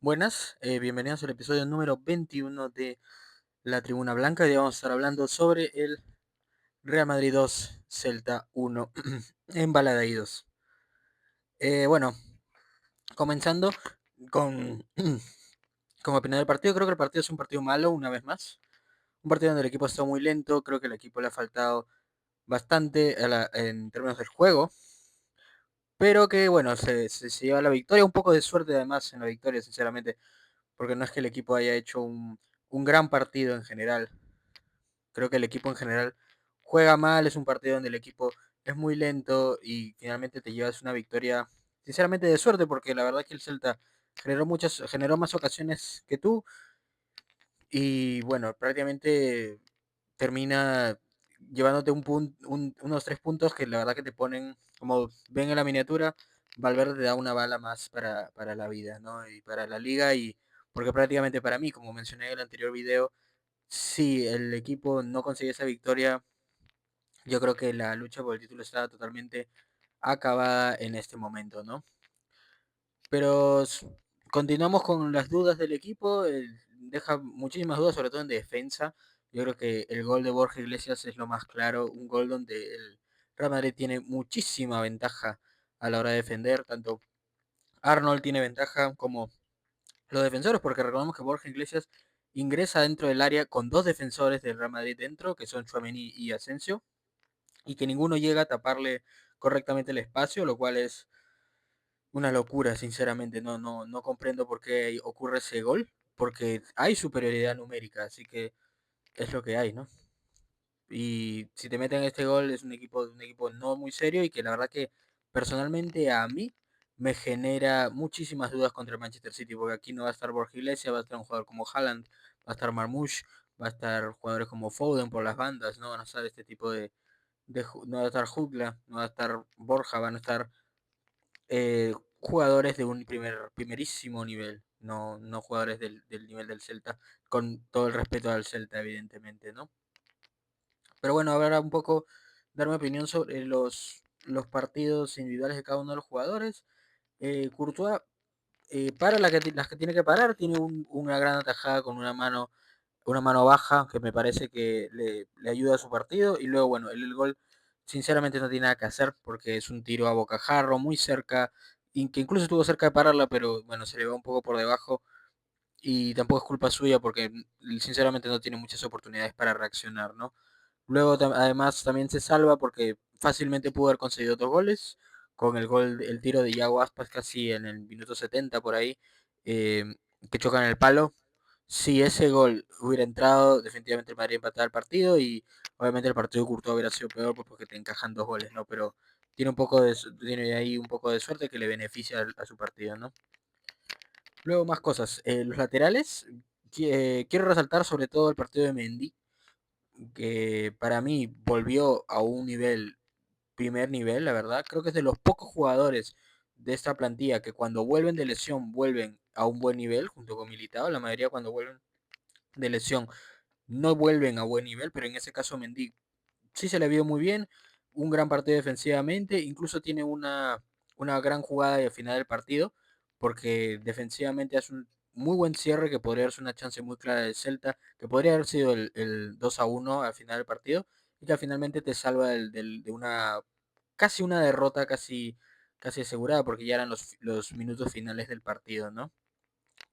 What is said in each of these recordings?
Buenas, bienvenidos al episodio número 21 de La Tribuna Blanca. Y vamos a estar hablando sobre el Real Madrid 2, Celta 1, embaladaídos. Bueno, comenzando con, con mi opinión del partido, creo que el partido es un partido malo, una vez más. Un partido donde el equipo está muy lento, creo que el equipo le ha faltado bastante en términos del juego, pero que bueno, se lleva la victoria, un poco de suerte además en la victoria, sinceramente, porque no es que el equipo haya hecho un gran partido en general. Creo que el equipo en general juega mal, es un partido donde el equipo es muy lento y finalmente te llevas una victoria, sinceramente de suerte, porque la verdad que el Celta generó más ocasiones que tú y bueno, prácticamente termina llevándote unos 3 puntos que la verdad que te ponen, como ven en la miniatura, Valverde te da una bala más para la vida, ¿no? Y para la liga y porque prácticamente para mí, como mencioné en el anterior video, si el equipo no consigue esa victoria, yo creo que la lucha por el título está totalmente acabada en este momento, ¿no? Pero continuamos con las dudas del equipo, deja muchísimas dudas, sobre todo en defensa. Yo creo que el gol de Borja Iglesias es lo más claro, un gol donde el Real Madrid tiene muchísima ventaja a la hora de defender, tanto Arnold tiene ventaja como los defensores, porque recordemos que Borja Iglesias ingresa dentro del área con dos defensores del Real Madrid dentro, que son Tchouaméni y Asensio, y que ninguno llega a taparle correctamente el espacio, lo cual es una locura, sinceramente. No comprendo por qué ocurre ese gol, porque hay superioridad numérica, así que es lo que hay, ¿no? Y si te meten este gol es un equipo no muy serio y que la verdad que personalmente a mí me genera muchísimas dudas contra el Manchester City, porque aquí no va a estar Borja Iglesias, va a estar un jugador como Haaland, va a estar Marmoush, va a estar jugadores como Foden por las bandas, no van a estar este tipo no va a estar Jugla, no va a estar Borja, van a estar jugadores de un primerísimo nivel, no jugadores del nivel del Celta, con todo el respeto al Celta, evidentemente, ¿no? Pero bueno, ahora un poco dar mi opinión sobre los partidos individuales de cada uno de los jugadores. Courtois para las que tiene que parar, tiene una gran atajada con una mano baja que me parece que le ayuda a su partido. Y luego, bueno, el gol sinceramente no tiene nada que hacer porque es un tiro a bocajarro, muy cerca, que incluso estuvo cerca de pararla, pero bueno, se le va un poco por debajo. Y tampoco es culpa suya porque sinceramente no tiene muchas oportunidades para reaccionar, ¿no? Luego además también se salva porque fácilmente pudo haber conseguido 2 goles con el tiro de Iago Aspas casi en el minuto 70 por ahí, eh, que chocan el palo. Si ese gol hubiera entrado, definitivamente el Madrid empataba el partido y obviamente el partido de Courtois hubiera sido peor pues, porque te encajan 2 goles, ¿no? Pero tiene ahí un poco de suerte que le beneficia a su partido, ¿no? Luego más cosas. Los laterales, quiero resaltar sobre todo el partido de Mendy, que para mí volvió a un primer nivel, la verdad. Creo que es de los pocos jugadores de esta plantilla que cuando vuelven de lesión vuelven a un buen nivel, junto con Militao. La mayoría cuando vuelven de lesión no vuelven a buen nivel, pero en ese caso Mendy sí se le vio muy bien, un gran partido defensivamente, incluso tiene una gran jugada al final del partido, porque defensivamente hace un muy buen cierre que podría darse una chance muy clara del Celta, que podría haber sido el 2-1 al final del partido, y que finalmente te salva de casi una derrota casi asegurada, porque ya eran los minutos finales del partido, ¿no?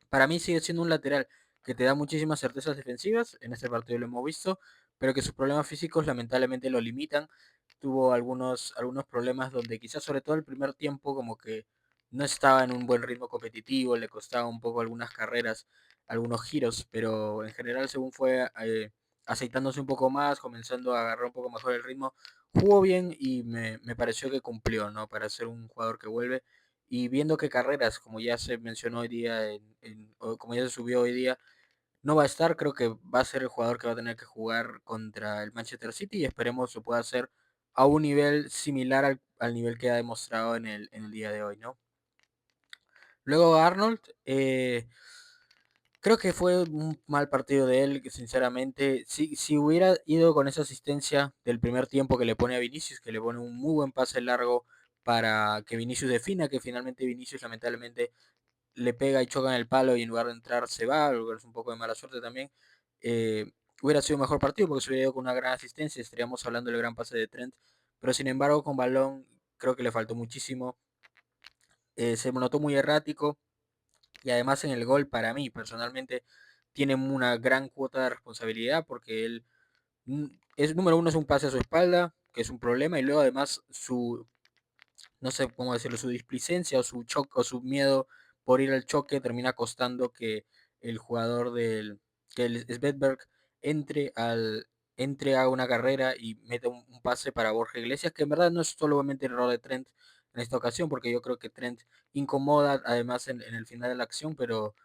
Para mí sigue siendo un lateral que te da muchísimas certezas defensivas, en este partido lo hemos visto, pero que sus problemas físicos lamentablemente lo limitan. Tuvo algunos problemas donde quizás sobre todo el primer tiempo como que no estaba en un buen ritmo competitivo, le costaba un poco algunas carreras, algunos giros, pero en general según fue aceitándose un poco más, comenzando a agarrar un poco mejor el ritmo, jugó bien y me pareció que cumplió, ¿no? Para ser un jugador que vuelve y viendo que Carreras, como ya se mencionó hoy día, o como ya se subió hoy día, no va a estar, creo que va a ser el jugador que va a tener que jugar contra el Manchester City y esperemos lo pueda hacer a un nivel similar al nivel que ha demostrado en el día de hoy, ¿no? Luego Arnold, creo que fue un mal partido de él, que sinceramente, si hubiera ido con esa asistencia del primer tiempo que le pone a Vinicius, que le pone un muy buen pase largo para que Vinicius defina, que finalmente Vinicius lamentablemente le pega y choca en el palo y en lugar de entrar se va, lo que es un poco de mala suerte también. Eh, Hubiera sido un mejor partido porque se hubiera ido con una gran asistencia, estaríamos hablando del gran pase de Trent, pero sin embargo con balón creo que le faltó muchísimo, se notó muy errático y además en el gol para mí personalmente tiene una gran cuota de responsabilidad porque él es número uno, es un pase a su espalda, que es un problema, y luego además su, no sé cómo decirlo, su displicencia o su choque o su miedo por ir al choque termina costando que el jugador del, que el Svedberg entre al entre a una carrera y meta un pase para Borja Iglesias, que en verdad no es solamente el error de Trent en esta ocasión, porque yo creo que Trent incomoda además en el final de la acción, pero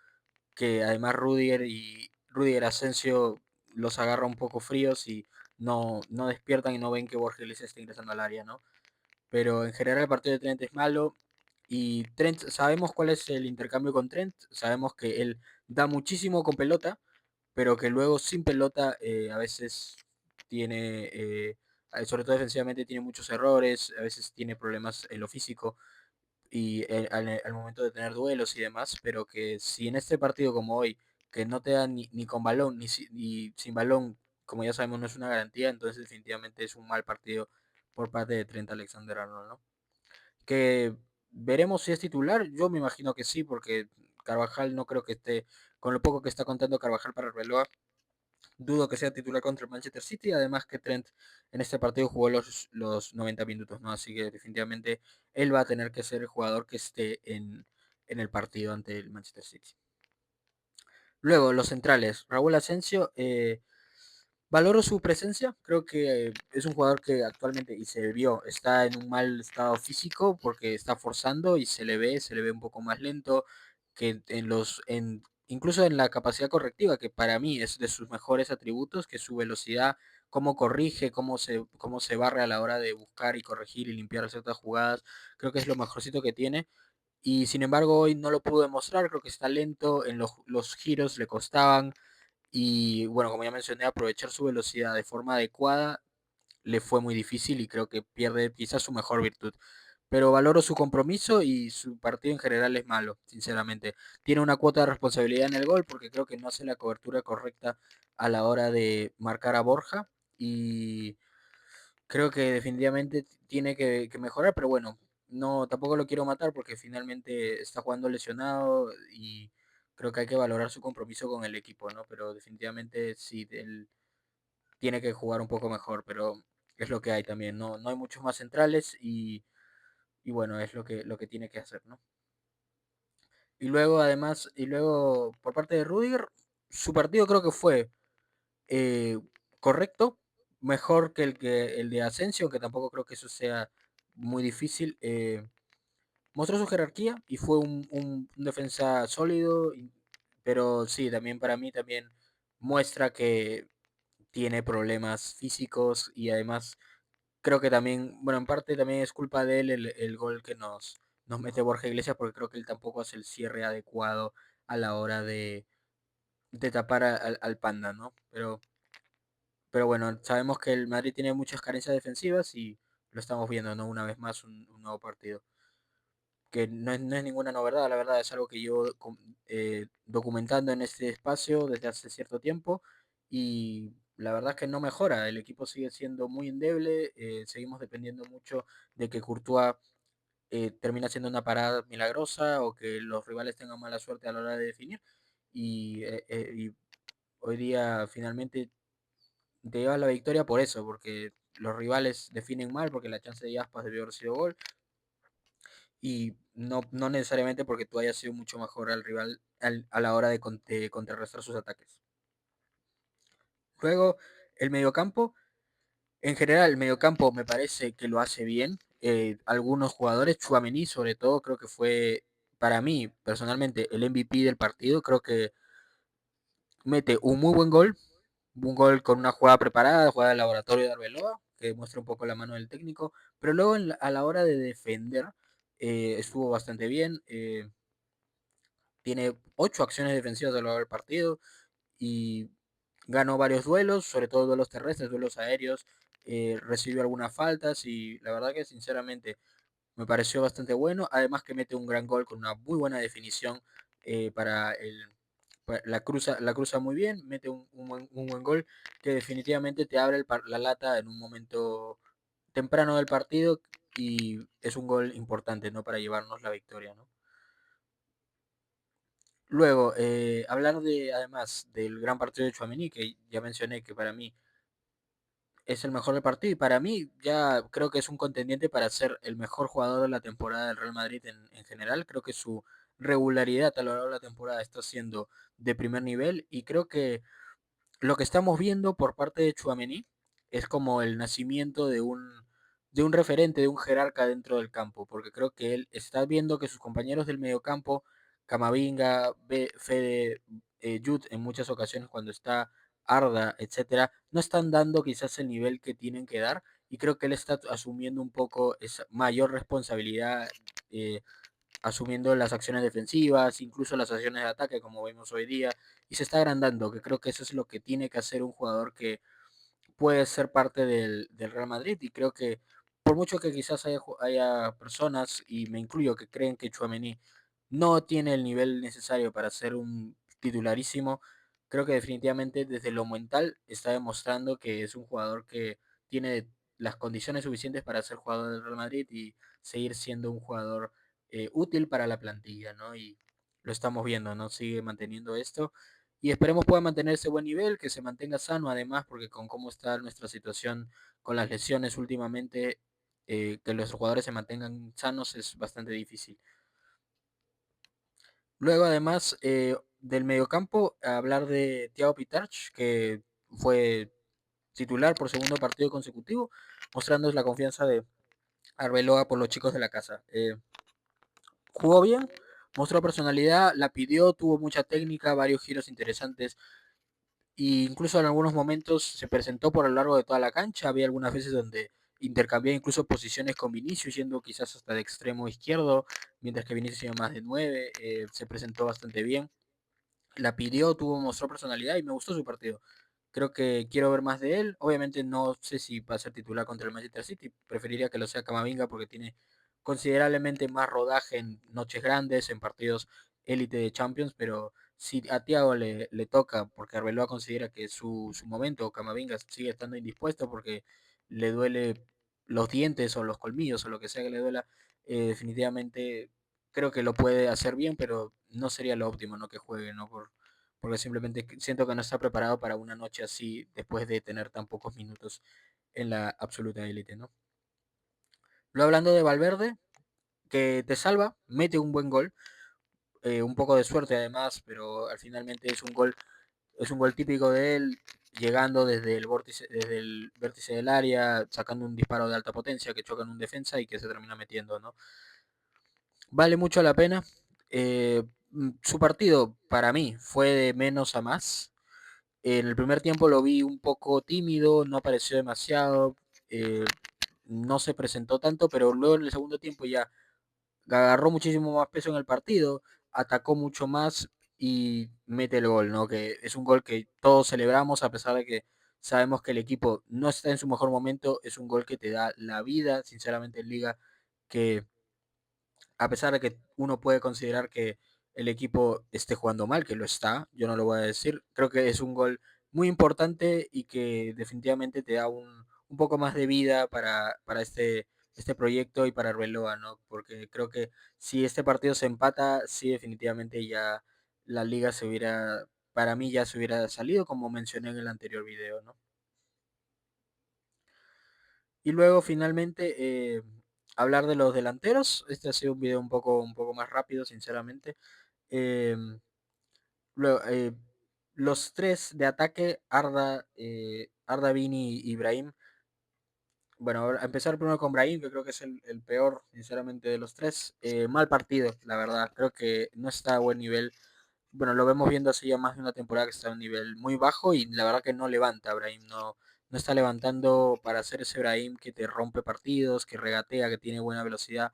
que además Rudiger Asensio los agarra un poco fríos y no despiertan y no ven que Borja Iglesias está ingresando al área, ¿no? Pero en general el partido de Trent es malo y Trent, sabemos cuál es el intercambio con Trent, sabemos que él da muchísimo con pelota, pero que luego sin pelota a veces tiene, sobre todo defensivamente, tiene muchos errores, a veces tiene problemas en lo físico y al momento de tener duelos y demás, pero que si en este partido como hoy, que no te dan ni con balón ni sin balón, como ya sabemos, no es una garantía, entonces definitivamente es un mal partido por parte de Trent Alexander-Arnold, ¿no? Que veremos si es titular, yo me imagino que sí, porque Carvajal no creo que esté, con lo poco que está contando Carvajal para el reloj, dudo que sea titular contra el Manchester City, además que Trent en este partido jugó los 90 minutos, ¿no? Así que definitivamente él va a tener que ser el jugador que esté en el partido ante el Manchester City. Luego, los centrales. Raúl Asensio, valoro su presencia, creo que es un jugador que actualmente, y se vio, está en un mal estado físico porque está forzando y se le ve un poco más lento que incluso en la capacidad correctiva, que para mí es de sus mejores atributos, que es su velocidad, cómo corrige, cómo se barre a la hora de buscar y corregir y limpiar ciertas jugadas, creo que es lo mejorcito que tiene. Y sin embargo hoy no lo pudo demostrar, creo que está lento, en los giros le costaban, y bueno, como ya mencioné, aprovechar su velocidad de forma adecuada le fue muy difícil y creo que pierde quizás su mejor virtud. Pero valoro su compromiso y su partido en general es malo, sinceramente. Tiene una cuota de responsabilidad en el gol porque creo que no hace la cobertura correcta a la hora de marcar a Borja y creo que definitivamente tiene que mejorar, pero bueno, no tampoco lo quiero matar porque finalmente está jugando lesionado y creo que hay que valorar su compromiso con el equipo, ¿no? Pero definitivamente sí, él tiene que jugar un poco mejor, pero es lo que hay también, no hay muchos más centrales y bueno, es lo que tiene que hacer, ¿no? Y luego además, y luego por parte de Rudiger, su partido creo que fue eh, correcto, mejor que el de Asensio, que tampoco creo que eso sea muy difícil. Mostró su jerarquía y fue un defensa sólido, pero sí, también para mí también muestra que tiene problemas físicos y además creo que también, bueno, en parte también es culpa de él el gol que nos mete Borja Iglesias porque creo que él tampoco hace el cierre adecuado a la hora de tapar al Panda, ¿no? Pero bueno, sabemos que el Madrid tiene muchas carencias defensivas y lo estamos viendo, ¿no? Una vez más, un nuevo partido. Que no es ninguna novedad, la verdad, es algo que llevo documentando en este espacio desde hace cierto tiempo y la verdad es que no mejora, el equipo sigue siendo muy endeble, seguimos dependiendo mucho de que Courtois termine haciendo una parada milagrosa o que los rivales tengan mala suerte a la hora de definir y hoy día finalmente te llevas la victoria por eso, porque los rivales definen mal, porque la chance de Aspas debió haber sido gol, y no necesariamente porque tú hayas sido mucho mejor al rival a la hora de contrarrestar sus ataques. Luego, el mediocampo, en general, el mediocampo me parece que lo hace bien. Algunos jugadores, Chouameni sobre todo, creo que fue para mí personalmente el MVP del partido. Creo que mete un gol con una jugada preparada, jugada de laboratorio de Arbeloa, que muestra un poco la mano del técnico, pero luego a la hora de defender estuvo bastante bien. Tiene 8 acciones defensivas a lo largo del partido y ganó varios duelos, sobre todo duelos terrestres, duelos aéreos, recibió algunas faltas y la verdad que sinceramente me pareció bastante bueno, además que mete un gran gol con una muy buena definición para la cruza muy bien, mete un buen gol que definitivamente te abre la lata en un momento temprano del partido y es un gol importante, ¿no? Para llevarnos la victoria, ¿no? Luego, hablar además del gran partido de Tchouaméni, que ya mencioné que para mí es el mejor del partido y para mí ya creo que es un contendiente para ser el mejor jugador de la temporada del Real Madrid en general. Creo que su regularidad a lo largo de la temporada está siendo de primer nivel y creo que lo que estamos viendo por parte de Tchouaméni es como el nacimiento de un referente, de un jerarca dentro del campo, porque creo que él está viendo que sus compañeros del mediocampo, Camavinga, Fede, Jude, en muchas ocasiones cuando está Arda, etcétera, no están dando quizás el nivel que tienen que dar, y creo que él está asumiendo un poco esa mayor responsabilidad, eh, asumiendo las acciones defensivas, incluso las acciones de ataque, como vemos hoy día, y se está agrandando, que creo que eso es lo que tiene que hacer un jugador que puede ser parte del Real Madrid, y creo que por mucho que quizás haya personas, y me incluyo, que creen que Tchouaméni no tiene el nivel necesario para ser un titularísimo, creo que definitivamente desde lo mental está demostrando que es un jugador que tiene las condiciones suficientes para ser jugador del Real Madrid y seguir siendo un jugador útil para la plantilla, ¿no? Y lo estamos viendo, ¿no? Sigue manteniendo esto y esperemos pueda mantener ese buen nivel, que se mantenga sano además, porque con cómo está nuestra situación con las lesiones últimamente, que los jugadores se mantengan sanos es bastante difícil. Luego además del mediocampo, hablar de Thiago Pitarch, que fue titular por segundo partido consecutivo, mostrando la confianza de Arbeloa por los chicos de la casa. Jugó bien, mostró personalidad, la pidió, tuvo mucha técnica, varios giros interesantes y incluso en algunos momentos se presentó por lo largo de toda la cancha. Había algunas veces donde intercambiaba incluso posiciones con Vinicius, yendo quizás hasta de extremo izquierdo, mientras que Vinicius iba más de 9. Se presentó bastante bien. La pidió, mostró personalidad y me gustó su partido. Creo que quiero ver más de él. Obviamente no sé si va a ser titular contra el Manchester City. Preferiría que lo sea Camavinga porque tiene considerablemente más rodaje en noches grandes, en partidos élite de Champions, pero si a Thiago le toca, porque Arbeloa considera que su momento, Camavinga sigue estando indispuesto porque le duele los dientes o los colmillos o lo que sea que le duela, definitivamente creo que lo puede hacer bien, pero no sería lo óptimo, ¿no? Que juegue, ¿no? Porque simplemente siento que no está preparado para una noche así después de tener tan pocos minutos en la absoluta élite, ¿no? Luego hablando de Valverde, que te salva, mete un buen gol, un poco de suerte además, pero al finalmente es un gol típico de él, llegando desde el vértice del área, sacando un disparo de alta potencia que choca en un defensa y que se termina metiendo, ¿no? Vale mucho la pena. Su partido para mí fue de menos a más. En el primer tiempo lo vi un poco tímido, no apareció demasiado, eh, no se presentó tanto, pero luego en el segundo tiempo ya agarró muchísimo más peso en el partido, atacó mucho más y mete el gol, ¿no? Que es un gol que todos celebramos a pesar de que sabemos que el equipo no está en su mejor momento, es un gol que te da la vida, sinceramente en liga, que a pesar de que uno puede considerar que el equipo esté jugando mal, que lo está, yo no lo voy a decir, creo que es un gol muy importante y que definitivamente te da un poco más de vida para este proyecto y para Arbeloa, ¿no? Porque creo que si este partido se empata, sí definitivamente ya la liga para mí ya se hubiera salido, como mencioné en el anterior video, ¿no? Y luego finalmente hablar de los delanteros. Este ha sido un video un poco más rápido, sinceramente. Eh, luego, los tres de ataque, Arda, Vini y Ibrahim. Bueno, a empezar primero con Brahim, que creo que es el peor, sinceramente, de los tres. Mal partido, la verdad. Creo que no está a buen nivel. Bueno, lo vemos viendo hace ya más de una temporada que está a un nivel muy bajo y la verdad que no levanta, Brahim. No está levantando para hacer ese Brahim que te rompe partidos, que regatea, que tiene buena velocidad.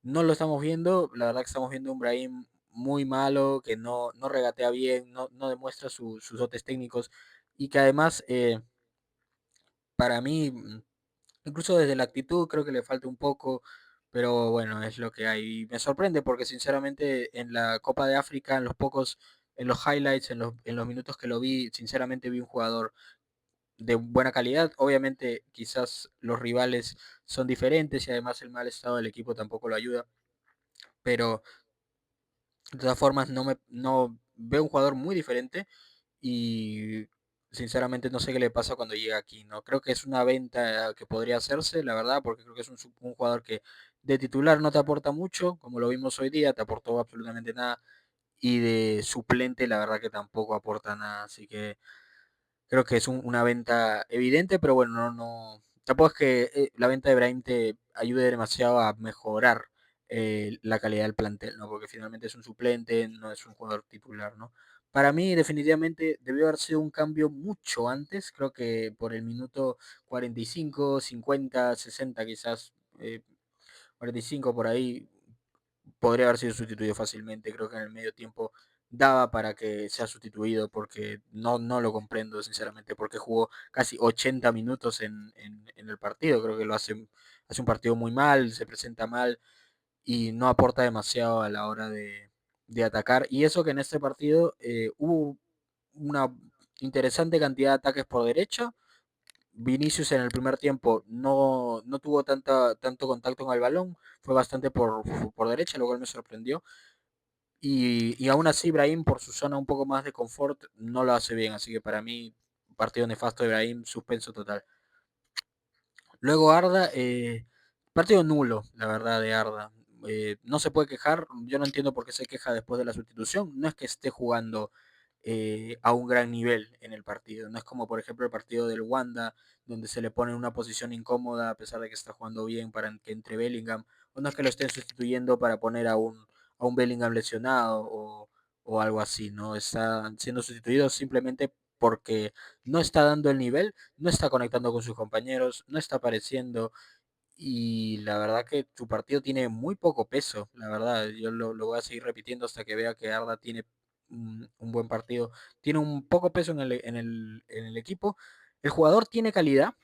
No lo estamos viendo. La verdad que estamos viendo un Brahim muy malo, que no regatea bien, no demuestra sus dotes técnicos y que además, para mí, incluso desde la actitud creo que le falta un poco, pero bueno, es lo que hay. Y me sorprende porque sinceramente en la Copa de África, en los highlights, en los minutos que lo vi, sinceramente vi un jugador de buena calidad. Obviamente quizás los rivales son diferentes y además el mal estado del equipo tampoco lo ayuda, pero de todas formas no veo un jugador muy diferente y sinceramente no sé qué le pasa cuando llega aquí, ¿no? Creo que es una venta que podría hacerse, la verdad, porque creo que es un jugador que de titular no te aporta mucho, como lo vimos hoy día, te aportó absolutamente nada, y de suplente la verdad que tampoco aporta nada, así que creo que es una venta evidente, pero bueno, tampoco es que la venta de Brahim te ayude demasiado a mejorar la calidad del plantel, ¿no? Porque finalmente es un suplente, no es un jugador titular, ¿no? Para mí, definitivamente, debió haber sido un cambio mucho antes, creo que por el minuto 45, 50, 60 quizás, 45 por ahí, podría haber sido sustituido fácilmente. Creo que en el medio tiempo daba para que sea sustituido porque no lo comprendo sinceramente porque jugó casi 80 minutos en el partido. Creo que hace un partido muy mal, se presenta mal y no aporta demasiado a la hora de atacar. Y eso que en este partido hubo una interesante cantidad de ataques por derecha. Vinicius en el primer tiempo no tuvo tanto contacto con el balón, fue bastante por derecha, lo cual me sorprendió. Y aún así, Brahim, por su zona un poco más de confort, no lo hace bien. Así que para mí, partido nefasto de Brahim, suspenso total. Luego Arda, partido nulo, la verdad, de Arda. No se puede quejar, yo no entiendo por qué se queja después de la sustitución. No es que esté jugando a un gran nivel en el partido. No es como, por ejemplo, el partido del Wanda, donde se le pone en una posición incómoda a pesar de que está jugando bien para que entre Bellingham. O no es que lo estén sustituyendo para poner a un Bellingham lesionado o algo así, ¿no? Están siendo sustituidos simplemente porque no está dando el nivel, no está conectando con sus compañeros, no está apareciendo y la verdad que su partido tiene muy poco peso, la verdad, yo lo voy a seguir repitiendo hasta que vea que Arda tiene un buen partido, tiene un poco peso en el equipo, el jugador tiene calidad,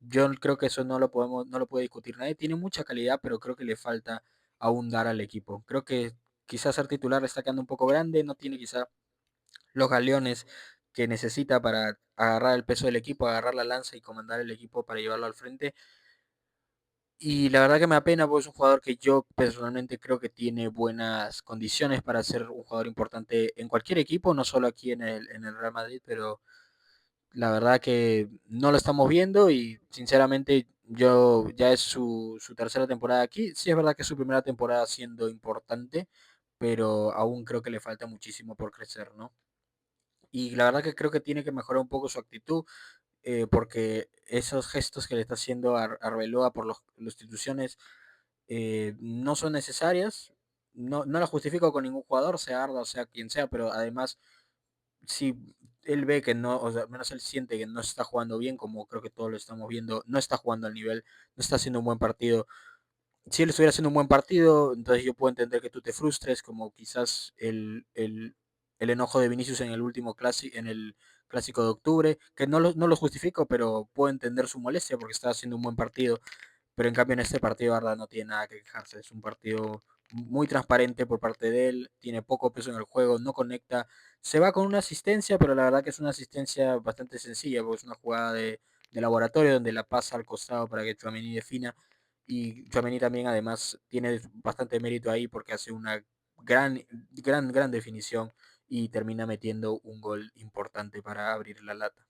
yo creo que eso no lo puede discutir nadie, tiene mucha calidad, pero creo que le falta aún dar al equipo, creo que quizás ser titular le está quedando un poco grande, no tiene quizás los galeones que necesita para agarrar el peso del equipo, agarrar la lanza y comandar el equipo para llevarlo al frente. Y la verdad que me apena porque es un jugador que yo personalmente creo que tiene buenas condiciones para ser un jugador importante en cualquier equipo, no solo aquí en el Real Madrid, pero la verdad que no lo estamos viendo y sinceramente yo ya es su tercera temporada aquí. Sí es verdad que es su primera temporada siendo importante, pero aún creo que le falta muchísimo por crecer, ¿no? Y la verdad que creo que tiene que mejorar un poco su actitud, porque esos gestos que le está haciendo a Arbeloa por las instituciones no son necesarias. No la justifico con ningún jugador, sea Arda o sea quien sea, pero además, si él ve que no, o sea, al menos él siente que no está jugando bien, como creo que todos lo estamos viendo, no está jugando al nivel, no está haciendo un buen partido, si él estuviera haciendo un buen partido, entonces yo puedo entender que tú te frustres, como quizás el enojo de Vinicius en el último clásico, en el clásico de octubre, que no lo justifico, pero puedo entender su molestia porque está haciendo un buen partido, pero en cambio en este partido Arda no tiene nada que quejarse, es un partido muy transparente por parte de él, tiene poco peso en el juego, no conecta, se va con una asistencia, pero la verdad que es una asistencia bastante sencilla, porque es una jugada de laboratorio donde la pasa al costado para que Chouameni defina, y Chouameni también además tiene bastante mérito ahí porque hace una gran definición y termina metiendo un gol importante para abrir la lata.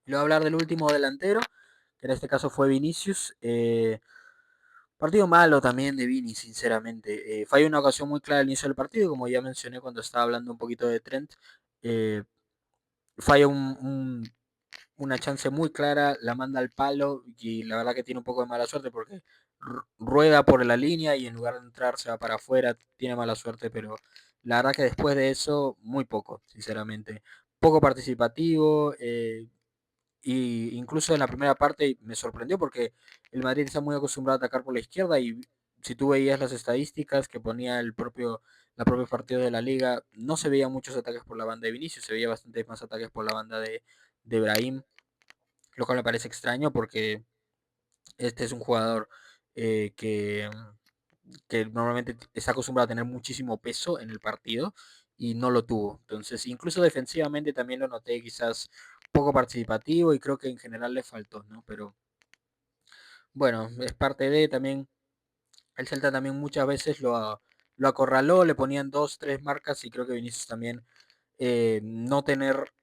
Y luego hablar del último delantero, que en este caso fue Vinicius. Partido malo también de Vini, sinceramente. Falla una ocasión muy clara al inicio del partido, como ya mencioné cuando estaba hablando un poquito de Trent. Eh, falla una chance muy clara, la manda al palo y la verdad que tiene un poco de mala suerte porque rueda por la línea y en lugar de entrar se va para afuera, tiene mala suerte, pero la verdad que después de eso, muy poco, sinceramente. Poco participativo, y incluso en la primera parte me sorprendió porque el Madrid está muy acostumbrado a atacar por la izquierda y si tú veías las estadísticas que ponía la propia partido de la liga, no se veían muchos ataques por la banda de Vinicius, se veía bastantes más ataques por la banda de Brahim, lo cual me parece extraño porque este es un jugador que normalmente está acostumbrado a tener muchísimo peso en el partido y no lo tuvo. Entonces, incluso defensivamente también lo noté quizás poco participativo y creo que en general le faltó, ¿no? Pero bueno, es parte de también, el Celta también muchas veces lo acorraló, le ponían dos, tres marcas y creo que Vinicius también no tener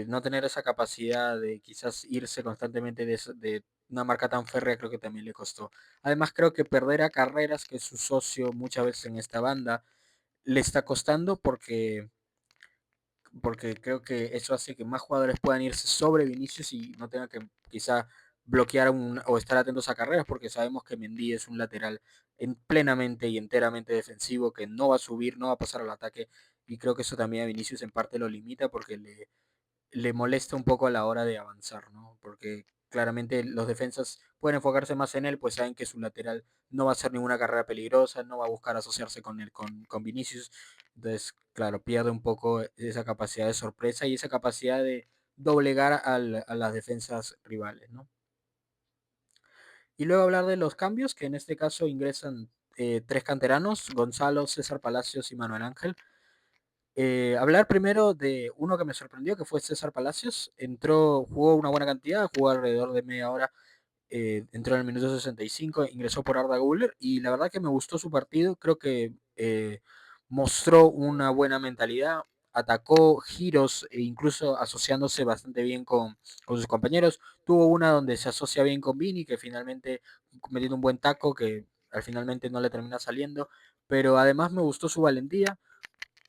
no tener esa capacidad de quizás irse constantemente de una marca tan férrea creo que también le costó. Además creo que perder a Carreras, que es su socio muchas veces en esta banda, le está costando porque creo que eso hace que más jugadores puedan irse sobre Vinicius y no tengan que quizá bloquear o estar atentos a Carreras porque sabemos que Mendy es un lateral plenamente y enteramente defensivo que no va a subir, no va a pasar al ataque y creo que eso también a Vinicius en parte lo limita porque le molesta un poco a la hora de avanzar, ¿no? Porque claramente los defensas pueden enfocarse más en él, pues saben que su lateral no va a hacer ninguna carrera peligrosa, no va a buscar asociarse con él, con Vinicius. Entonces, claro, pierde un poco esa capacidad de sorpresa y esa capacidad de doblegar a las defensas rivales, ¿no? Y luego hablar de los cambios, que en este caso ingresan tres canteranos, Gonzalo, César Palacios y Manuel Ángel. Hablar primero de uno que me sorprendió, que fue César Palacios. Entró, jugó una buena cantidad, jugó alrededor de media hora. Entró en el minuto 65, ingresó por Arda Güler y la verdad que me gustó su partido. Creo que mostró una buena mentalidad, atacó giros e incluso asociándose bastante bien con sus compañeros. Tuvo una donde se asocia bien con Vini, que finalmente metiendo un buen taco que al finalmente no le termina saliendo. Pero además me gustó su valentía,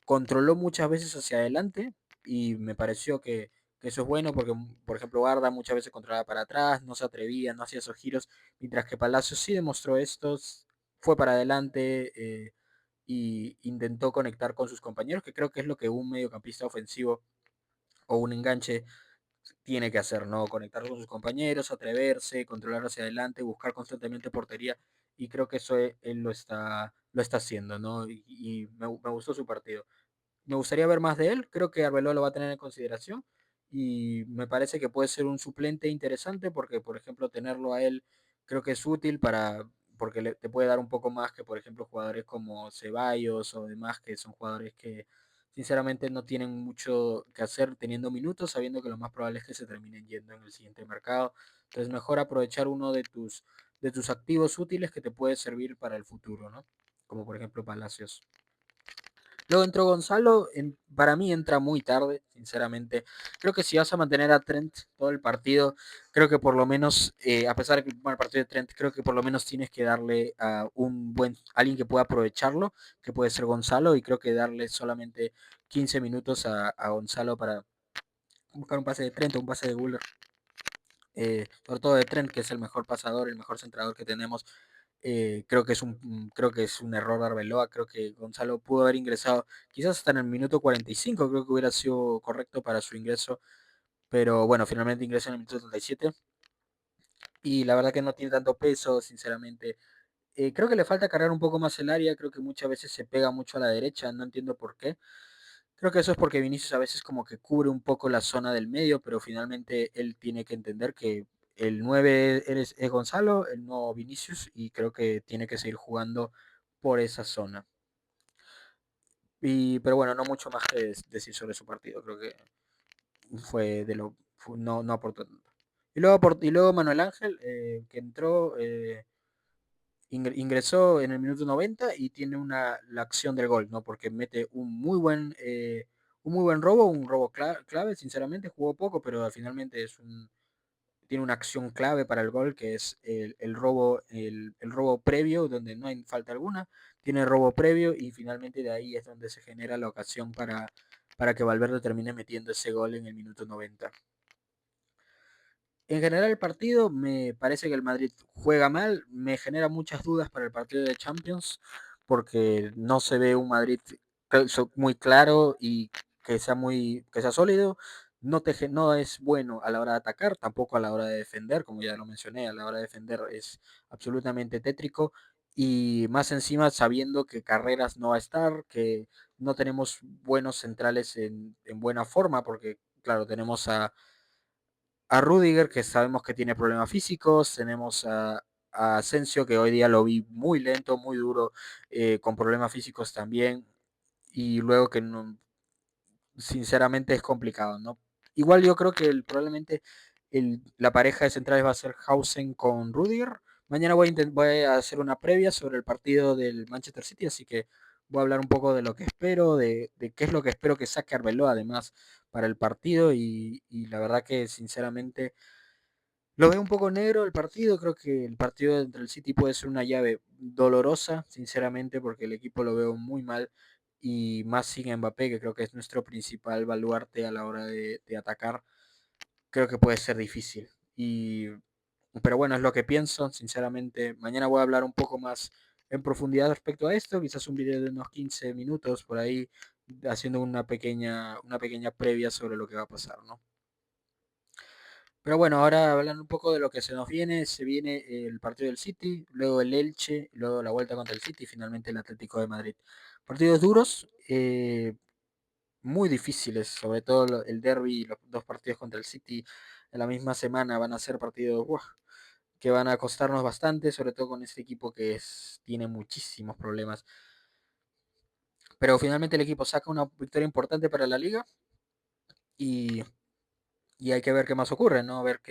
controló muchas veces hacia adelante y me pareció que eso es bueno porque, por ejemplo, Barda muchas veces controlaba para atrás, no se atrevía, no hacía esos giros, mientras que Palacios sí demostró estos, fue para adelante y intentó conectar con sus compañeros, que creo que es lo que un mediocampista ofensivo o un enganche tiene que hacer, ¿no? Conectar con sus compañeros, atreverse, controlar hacia adelante, buscar constantemente portería y creo que eso él lo está haciendo, ¿no? Y me gustó su partido. Me gustaría ver más de él, creo que Arbeloa lo va a tener en consideración y me parece que puede ser un suplente interesante porque, por ejemplo, tenerlo a él creo que es útil porque te puede dar un poco más que, por ejemplo, jugadores como Ceballos o demás, que son jugadores que sinceramente no tienen mucho que hacer teniendo minutos, sabiendo que lo más probable es que se terminen yendo en el siguiente mercado. Entonces, mejor aprovechar uno de tus activos útiles que te puede servir para el futuro, ¿no? Como por ejemplo Palacios. Luego entró Gonzalo, para mí entra muy tarde, sinceramente. Creo que si vas a mantener a Trent todo el partido, creo que por lo menos, a pesar de que el partido de Trent, creo que por lo menos tienes que darle a alguien que pueda aprovecharlo, que puede ser Gonzalo, y creo que darle solamente 15 minutos a Gonzalo para buscar un pase de Trent o un pase de Guller. Sobre todo de Trent, que es el mejor pasador, el mejor centrador que tenemos, creo que es un error de Arbeloa. Creo que Gonzalo pudo haber ingresado quizás hasta en el minuto 45. Creo que hubiera sido correcto para su ingreso. Pero bueno, finalmente ingresa en el minuto 37. Y la verdad que no tiene tanto peso, sinceramente. Creo que le falta cargar un poco más el área. Creo que muchas veces se pega mucho a la derecha. No entiendo por qué. Creo que eso es porque Vinicius a veces como que cubre un poco la zona del medio, pero finalmente él tiene que entender que el 9 es Gonzalo, el no Vinicius, y creo que tiene que seguir jugando por esa zona. Pero bueno, no mucho más que decir sobre su partido, creo que no aportó tanto. Y luego Manuel Ángel, que entró, ingresó en el minuto 90 y tiene la acción del gol, ¿no? Porque mete un muy buen robo, un robo clave, sinceramente jugó poco, pero finalmente tiene una acción clave para el gol, que es el robo previo, donde no hay falta alguna, tiene robo previo y finalmente de ahí es donde se genera la ocasión para que Valverde termine metiendo ese gol en el minuto 90. En general el partido me parece que el Madrid juega mal, me genera muchas dudas para el partido de Champions porque no se ve un Madrid muy claro y que sea sólido. No es bueno a la hora de atacar, tampoco a la hora de defender, como ya lo mencioné, a la hora de defender es absolutamente tétrico y más encima sabiendo que Carreras no va a estar, que no tenemos buenos centrales en buena forma porque claro, tenemos a Rudiger, que sabemos que tiene problemas físicos, tenemos a Asensio, que hoy día lo vi muy lento, muy duro, con problemas físicos también, y luego que no, sinceramente es complicado, ¿no? Igual yo creo que probablemente la pareja de centrales va a ser Hausen con Rudiger. Mañana voy a hacer una previa sobre el partido del Manchester City, así que voy a hablar un poco de lo que espero, de qué es lo que espero que saque Arbeloa además para el partido y la verdad que sinceramente lo veo un poco negro el partido, creo que el partido entre el City puede ser una llave dolorosa, sinceramente, porque el equipo lo veo muy mal y más sin Mbappé, que creo que es nuestro principal baluarte a la hora de atacar, creo que puede ser difícil. Pero bueno, es lo que pienso, sinceramente. Mañana voy a hablar un poco más en profundidad respecto a esto, quizás un video de unos 15 minutos por ahí, haciendo una pequeña previa sobre lo que va a pasar, ¿no? Pero bueno, ahora hablando un poco de lo que se viene el partido del City, luego el Elche, luego la vuelta contra el City y finalmente el Atlético de Madrid. Partidos duros, muy difíciles, sobre todo el derby y los dos partidos contra el City en la misma semana van a ser partidos que van a costarnos bastante, sobre todo con este equipo que tiene muchísimos problemas. Pero finalmente el equipo saca una victoria importante para la liga y hay que ver qué más ocurre, ¿no? A ver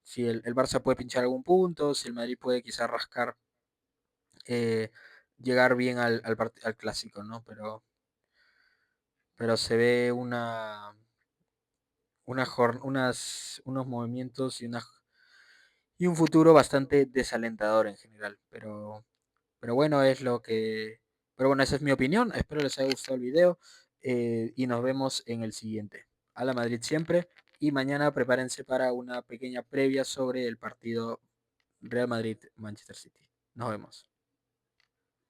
si el Barça puede pinchar algún punto, si el Madrid puede quizás rascar, eh, llegar bien al clásico, ¿no? Pero se ve unos movimientos y un futuro bastante desalentador en general. Pero bueno, pero bueno, esa es mi opinión. Espero les haya gustado el video y nos vemos en el siguiente. A la Madrid siempre. Y mañana prepárense para una pequeña previa sobre el partido Real Madrid-Manchester City. Nos vemos.